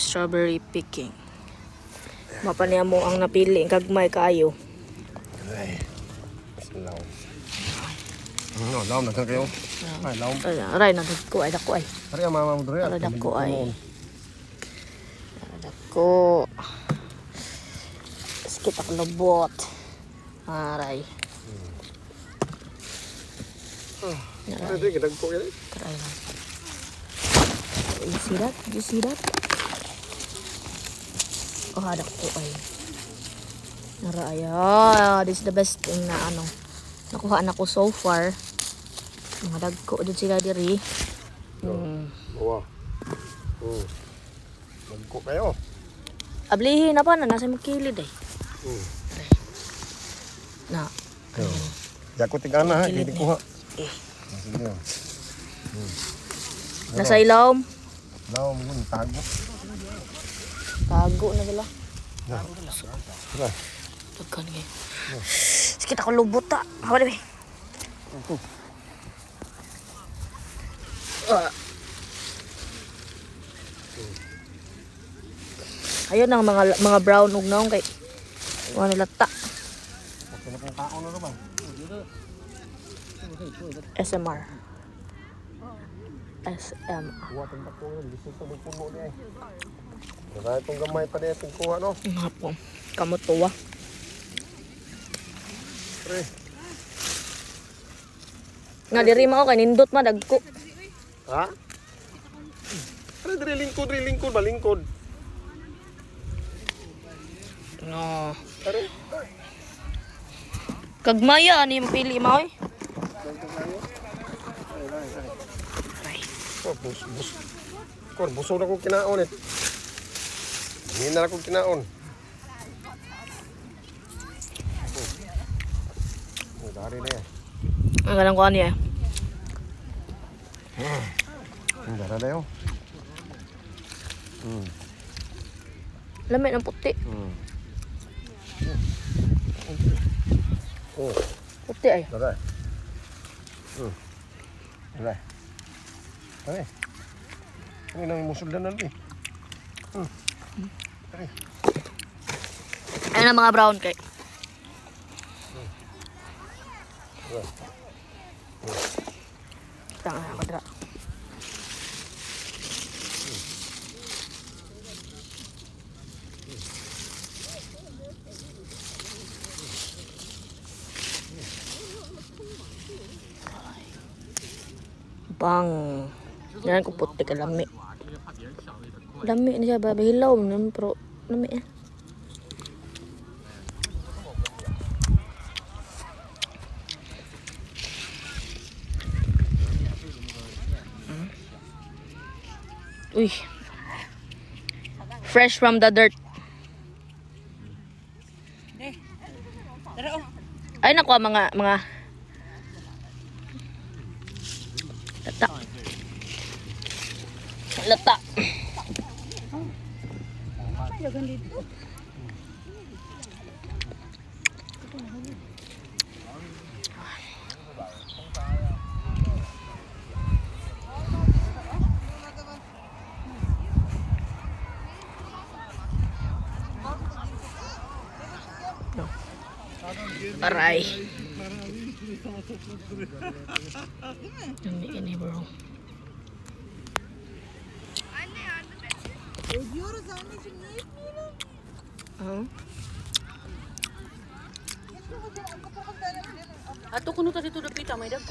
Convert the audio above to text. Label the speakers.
Speaker 1: strawberry picking. Mapaniya mo ang napili kagmay kayo.
Speaker 2: Ay. Laom. No, laom na kayo. Ay, laom.
Speaker 1: Aray na dako ay dako ay.
Speaker 2: Ari ang mama mo dre.
Speaker 1: Aray dako ay. Dako. Sakit ako lubot. Aray.
Speaker 2: Ay, di dagko yan.
Speaker 1: Try lang. You see that? You see that? Oh, hadak ko ay. Naraya. This is the best thing na ano. Nakuha na ko so far. Mga dagko dyan sila diri.
Speaker 2: Wow. Dagko kayo.
Speaker 1: Ablihin na pa na. Nasa magkilid eh. Na.
Speaker 2: Dako tigana ha. Hindi kuha.
Speaker 1: Eh.
Speaker 2: Sige.
Speaker 1: Nasa ilawom.
Speaker 2: Laom mo tago.
Speaker 1: Tago na sila.
Speaker 2: Tara.
Speaker 1: Pagkan kayo. Sakit ako lubot ta. Hawa na ayun ang mga brown ug naong kay wala lata.
Speaker 2: Okay na pong kaon na ba?
Speaker 1: SMR. SM.
Speaker 2: Buwatan pa po yun. Lisod pa magpuno niya eh. Marami pong gamay pa niya itong kuha no?
Speaker 1: Nga po. Kamot tuwa.
Speaker 2: Pre.
Speaker 1: Nga diri mo kay nindot ma dagko.
Speaker 2: Ha? Ano diri lingkod ba lingkod?
Speaker 1: No.
Speaker 2: Ano?
Speaker 1: Kagmaya ani mapili mo oy.
Speaker 2: Busog na kong kinaon eh. Hindi na akong kinaon. Dari na yan.
Speaker 1: Ang ganang ko ani eh.
Speaker 2: Dari na yun.
Speaker 1: Lamig ng puti. Puti ay.
Speaker 2: Dari. Dari. Dari. Ano nang musuldan na eh. Dari.
Speaker 1: Ayun ang mga brown cake. Tanga ako dra. Bang. Yan ko puti ka lami. Lami na siya ba? Hilaw naman pero lami eh. Uy. Fresh from the dirt. Ay nakuha mga lata. Aray. Ini bro.
Speaker 3: Ato kuno ta dito dapita may dagko